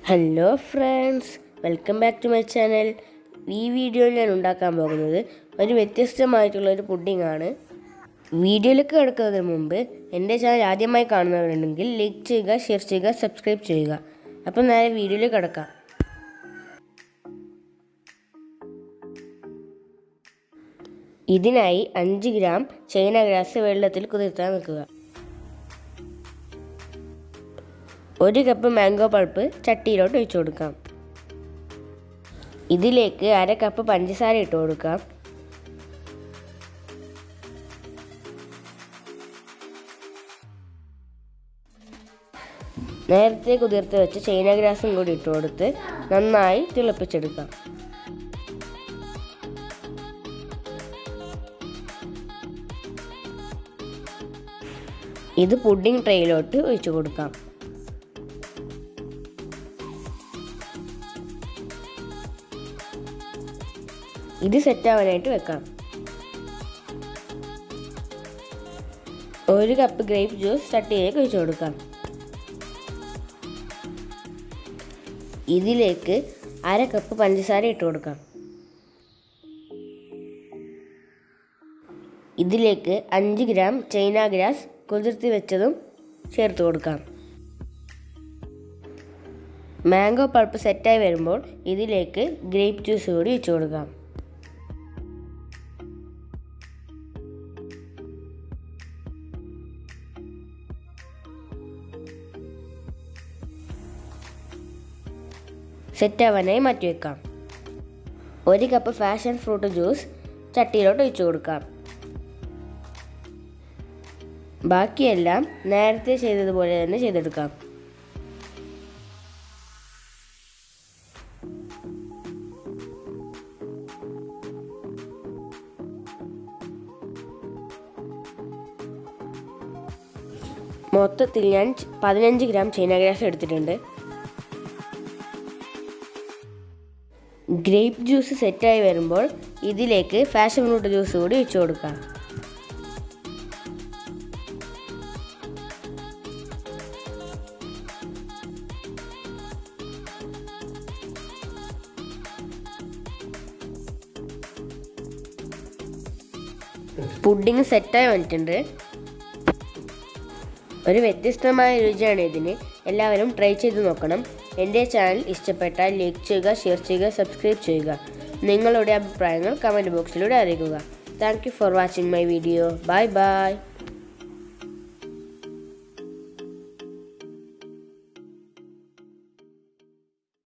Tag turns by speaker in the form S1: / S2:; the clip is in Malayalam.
S1: Hello friends, welcome back to my channel. ഈ വീഡിയോയിൽ ഞാൻ ഉണ്ടാക്കാൻ പോകുന്നത് ഒരു വ്യത്യസ്തമായിട്ടുള്ളൊരു പുഡിംഗ്. വീഡിയോയിലേക്ക് കിടക്കുന്നതിന് മുമ്പ് എൻ്റെ ചാനൽ ആദ്യമായി കാണുന്നവരുണ്ടെങ്കിൽ ലൈക്ക് ചെയ്യുക, ഷെയർ ചെയ്യുക, സബ്സ്ക്രൈബ് ചെയ്യുക. അപ്പം നേരെ വീഡിയോയിലേക്ക് കിടക്കാം. ഇതിനായി 5 ഗ്രാം ചൈന ഗ്രാസ് വെള്ളത്തിൽ കുതിർത്താൻ വെക്കുക. 1 കപ്പ് മാംഗോ പൾപ്പ് ചട്ടിയിലോട്ട് ഒഴിച്ചു കൊടുക്കാം. ഇതിലേക്ക് 1/2 കപ്പ് പഞ്ചസാര ഇട്ട് കൊടുക്കാം. നേരത്തെ കുതിർത്ത് വെച്ച് ചൈന ഗ്രാസും കൂടി ഇട്ട് കൊടുത്ത് നന്നായി തിളപ്പിച്ചെടുക്കാം. ഇത് പുഡിംഗ് ട്രേയിലോട്ട് ഒഴിച്ചു കൊടുക്കാം. ഇത് സെറ്റാവാനായിട്ട് വെക്കാം. 1 കപ്പ് ഗ്രേപ്പ് ജ്യൂസ് ചട്ടിയിലേക്ക് ഒഴിച്ചു കൊടുക്കാം. ഇതിലേക്ക് 1/2 കപ്പ് പഞ്ചസാര ഇട്ട് കൊടുക്കാം. ഇതിലേക്ക് 5 ഗ്രാം ചൈന ഗ്രാസ് കുതിർത്തി വെച്ചതും ചേർത്ത് കൊടുക്കാം. മാംഗോ പൾപ്പ് സെറ്റായി വരുമ്പോൾ ഇതിലേക്ക് ഗ്രേപ്പ് ജ്യൂസ് കൂടി ഒഴിച്ചു കൊടുക്കാം. സെറ്റാവാനായി മാറ്റിവെക്കാം. 1 കപ്പ് ഫാഷൻ ഫ്രൂട്ട് ജ്യൂസ് ചട്ടിയിലോട്ട് ഒഴിച്ചു കൊടുക്കാം. ബാക്കിയെല്ലാം നേരത്തെ ചെയ്തതുപോലെ തന്നെ ചെയ്തെടുക്കാം. മൊത്തത്തിൽ ഞാൻ 15 ഗ്രാം ചൈന ഗ്രാസ് എടുത്തിട്ടുണ്ട്. ഗ്രേപ്പ് ജ്യൂസ് സെറ്റായി വരുമ്പോൾ ഇതിലേക്ക് ഫാഷൻ ഫ്രൂട്ട് ജ്യൂസ് കൂടി ഒഴിച്ചു കൊടുക്കാം. പുഡിംഗ് സെറ്റായി വന്നിട്ടുണ്ട്. ഒരു വ്യത്യസ്തമായ രുചിയാണ് ഇതിന്. എല്ലാവരും ട്രൈ ചെയ്ത് നോക്കണം. എൻ്റെ ചാനൽ ഇഷ്ടപ്പെട്ടാൽ ലൈക്ക് ചെയ്യുക, ഷെയർ ചെയ്യുക, സബ്സ്ക്രൈബ് ചെയ്യുക. നിങ്ങളുടെ അഭിപ്രായങ്ങൾ കമൻറ്റ് ബോക്സിലൂടെ അറിയിക്കുക. Thank you for watching my video. Bye bye.